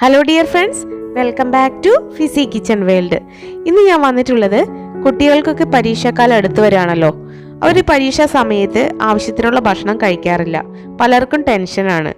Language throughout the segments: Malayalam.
Hello dear friends, welcome back to Fizzy Kitchen World. ഇന്ന് ഞാൻ വന്നിട്ടുള്ളത് കുട്ടികൾക്കൊക്കെ പരീക്ഷാക്കാലം അടുത്ത് വരികയാണല്ലോ. അവർ പരീക്ഷാ സമയത്ത് ആവശ്യത്തിനുള്ള ഭക്ഷണം കഴിക്കാറില്ല. പലർക്കും ടെൻഷനാണ്.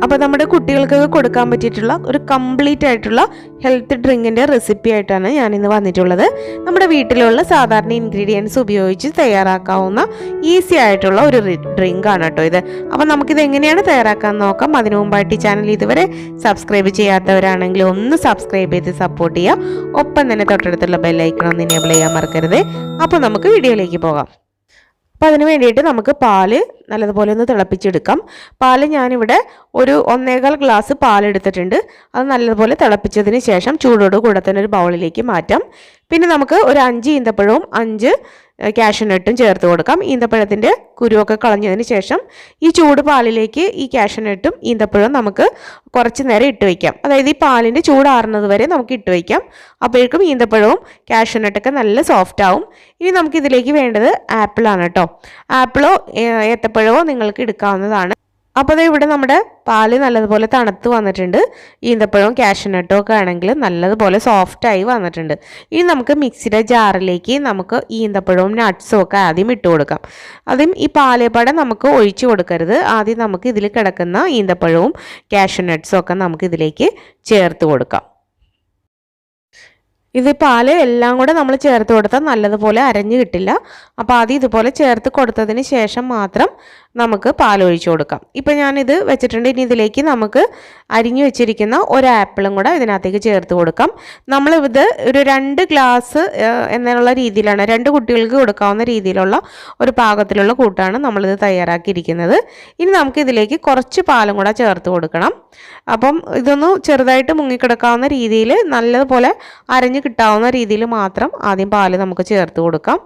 അപ്പോൾ നമ്മുടെ കുട്ടികൾക്കൊക്കെ കൊടുക്കാൻ പറ്റിയിട്ടുള്ള ഒരു കംപ്ലീറ്റ് ആയിട്ടുള്ള ഹെൽത്ത് ഡ്രിങ്കിൻ്റെ റെസിപ്പി ആയിട്ടാണ് ഞാനിന്ന് വന്നിട്ടുള്ളത്. നമ്മുടെ വീട്ടിലുള്ള സാധാരണ ഇൻഗ്രീഡിയൻസ് ഉപയോഗിച്ച് തയ്യാറാക്കാവുന്ന ഈസി ആയിട്ടുള്ള ഒരു ഡ്രിങ്ക് ആണ് കേട്ടോ ഇത്. അപ്പോൾ നമുക്കിത് എങ്ങനെയാണ് തയ്യാറാക്കാൻ നോക്കാം. അതിനു മുമ്പായിട്ട് ഈ ചാനൽ ഇതുവരെ സബ്സ്ക്രൈബ് ചെയ്യാത്തവരാണെങ്കിൽ ഒന്ന് സബ്സ്ക്രൈബ് ചെയ്ത് സപ്പോർട്ട് ചെയ്യുക. ഒപ്പം തന്നെ തൊട്ടടുത്തുള്ള ബെല്ലൈക്കൺ ഒന്ന് എനേബിൾ ചെയ്യാൻ മറക്കരുത്. അപ്പോൾ നമുക്ക് വീഡിയോയിലേക്ക് പോകാം. അപ്പോൾ അതിന് വേണ്ടിയിട്ട് നമുക്ക് പാല് നല്ലതുപോലെ ഒന്ന് തിളപ്പിച്ചെടുക്കാം. പാല് ഞാനിവിടെ ഒരു 1.25 ഗ്ലാസ് പാലെടുത്തിട്ടുണ്ട്. അത് നല്ലതുപോലെ തിളപ്പിച്ചതിന് ശേഷം ചൂടോട് കൂടെ തന്നെ ഒരു ബൗളിലേക്ക് മാറ്റാം. പിന്നെ നമുക്ക് ഒരു 5 ഈന്തപ്പഴവും 5 കാഷ്യൂനട്ടും ചേർത്ത് കൊടുക്കാം. ഈന്തപ്പഴത്തിൻ്റെ കുരുവൊക്കെ കളഞ്ഞതിന് ശേഷം ഈ ചൂട് പാലിലേക്ക് ഈ കാഷ്യൂനട്ടും ഈന്തപ്പഴവും നമുക്ക് കുറച്ച് നേരം ഇട്ട് വയ്ക്കാം. അതായത് ഈ പാലിൻ്റെ ചൂടാറുന്നത് വരെ നമുക്ക് ഇട്ട് വയ്ക്കാം. അപ്പോഴേക്കും ഈന്തപ്പഴവും കാഷ്യൂനട്ടൊക്കെ നല്ല സോഫ്റ്റ് ആവും. ഇനി നമുക്കിതിലേക്ക് വേണ്ടത് ആപ്പിളാണ് കേട്ടോ. ആപ്പിളോ ഏത്തപ്പഴമോ നിങ്ങൾക്ക് എടുക്കാവുന്നതാണ്. അപ്പോൾ ഇവിടെ നമ്മുടെ പാല് നല്ലതുപോലെ തണുത്ത് വന്നിട്ടുണ്ട്. ഈന്തപ്പഴവും കാഷ്യൂനട്ടും ഒക്കെ ആണെങ്കിൽ നല്ലതുപോലെ സോഫ്റ്റായി വന്നിട്ടുണ്ട്. ഇനി നമുക്ക് മിക്സിയുടെ ജാറിലേക്ക് നമുക്ക് ഈന്തപ്പഴവും നട്ട്സും ഒക്കെ ആദ്യം ഇട്ട് കൊടുക്കാം. ആദ്യം ഈ പാലേപ്പാടെ നമുക്ക് ഒഴിച്ചു കൊടുക്കരുത്. ആദ്യം നമുക്ക് ഇതിൽ കിടക്കുന്ന ഈന്തപ്പഴവും കാഷ്യൂനട്ട്സും ഒക്കെ നമുക്ക് ഇതിലേക്ക് ചേർത്ത് കൊടുക്കാം. ഇത് പാല് എല്ലാം കൂടെ നമ്മൾ ചേർത്ത് കൊടുത്താൽ നല്ലതുപോലെ അരഞ്ഞു കിട്ടില്ല. അപ്പോൾ ആദ്യം ഇതുപോലെ ചേർത്ത് കൊടുത്തതിന് ശേഷം മാത്രം നമുക്ക് പാലൊഴിച്ചു കൊടുക്കാം. ഇപ്പം ഞാനിത് വെച്ചിട്ടുണ്ട്. ഇനി ഇതിലേക്ക് നമുക്ക് അരിഞ്ഞു വെച്ചിരിക്കുന്ന ഒരു ആപ്പിളും കൂടെ ഇതിനകത്തേക്ക് ചേർത്ത് കൊടുക്കാം. നമ്മളിത് ഒരു 2 ഗ്ലാസ് എന്നുള്ള രീതിയിലാണ്, 2 കുട്ടികൾക്ക് കൊടുക്കാവുന്ന രീതിയിലുള്ള ഒരു പാകത്തിലുള്ള കൂട്ടാണ് നമ്മളിത് തയ്യാറാക്കിയിരിക്കുന്നത്. ഇനി നമുക്ക് ഇതിലേക്ക് കുറച്ച് പാലും കൂടെ ചേർത്ത് കൊടുക്കണം. അപ്പം ഇതൊന്ന് ചെറുതായിട്ട് മുങ്ങിക്കിടക്കാവുന്ന രീതിയിൽ നല്ലതുപോലെ അരഞ്ഞു കിട്ടാവുന്ന രീതിയിൽ മാത്രം ആദ്യം പാല് നമുക്ക് ചേർത്ത് കൊടുക്കാം.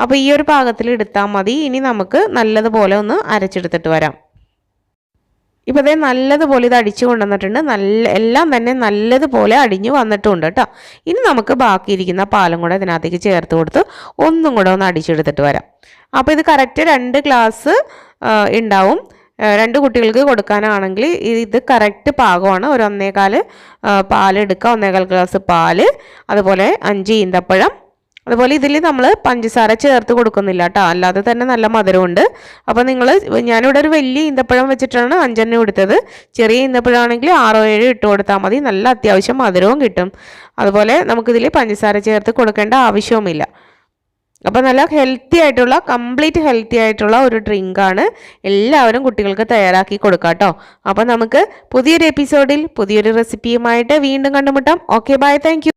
അപ്പോൾ ഈ ഒരു പാകത്തിൽ എടുത്താൽ മതി. ഇനി നമുക്ക് നല്ലതുപോലെ ഒന്ന് അരച്ചെടുത്തിട്ട് വരാം. ഇപ്പോൾ അതേ നല്ലതുപോലെ ഇത് അടിച്ചു കൊണ്ടുവന്നിട്ടുണ്ട്. എല്ലാം തന്നെ നല്ലതുപോലെ അടിഞ്ഞു വന്നിട്ടുണ്ട് കേട്ടോ. ഇനി നമുക്ക് ബാക്കിയിരിക്കുന്ന പാലും കൂടെ ഇതിനകത്തേക്ക് ചേർത്ത് കൊടുത്ത് ഒന്നും കൂടെ ഒന്ന് അടിച്ചെടുത്തിട്ട് വരാം. അപ്പോൾ ഇത് കറക്റ്റ് 2 ഗ്ലാസ് ഉണ്ടാവും. 2 കുട്ടികൾക്ക് കൊടുക്കാനാണെങ്കിൽ ഇത് കറക്റ്റ് പാകമാണ്. ഒരു 1.25 പാലെടുക്കുക, 1.25 ഗ്ലാസ് പാല്, അതുപോലെ 5 ഈന്തപ്പഴം. അതുപോലെ ഇതിൽ നമ്മൾ പഞ്ചസാര ചേർത്ത് കൊടുക്കുന്നില്ല കേട്ടോ, അല്ലാതെ തന്നെ നല്ല മധുരമുണ്ട്. അപ്പോൾ ഞാനിവിടെ ഒരു വലിയ ഈന്തപ്പഴം വെച്ചിട്ടാണ് 5 എടുത്തത്. ചെറിയ ഈന്തപ്പഴമാണെങ്കിൽ 6 7 ഇട്ട് കൊടുത്താൽ മതി. നല്ല അത്യാവശ്യം മധുരവും കിട്ടും. അതുപോലെ നമുക്കിതിൽ പഞ്ചസാര ചേർത്ത് കൊടുക്കേണ്ട ആവശ്യവുമില്ല. അപ്പോൾ നല്ല കംപ്ലീറ്റ് ഹെൽത്തി ആയിട്ടുള്ള ഒരു ഡ്രിങ്കാണ്. എല്ലാവരും കുട്ടികൾക്ക് തയ്യാറാക്കി കൊടുക്കാം കേട്ടോ. അപ്പോൾ നമുക്ക് പുതിയൊരു എപ്പിസോഡിൽ പുതിയൊരു റെസിപ്പിയുമായിട്ട് വീണ്ടും കണ്ടുമുട്ടാം. Okay, bye, thank U.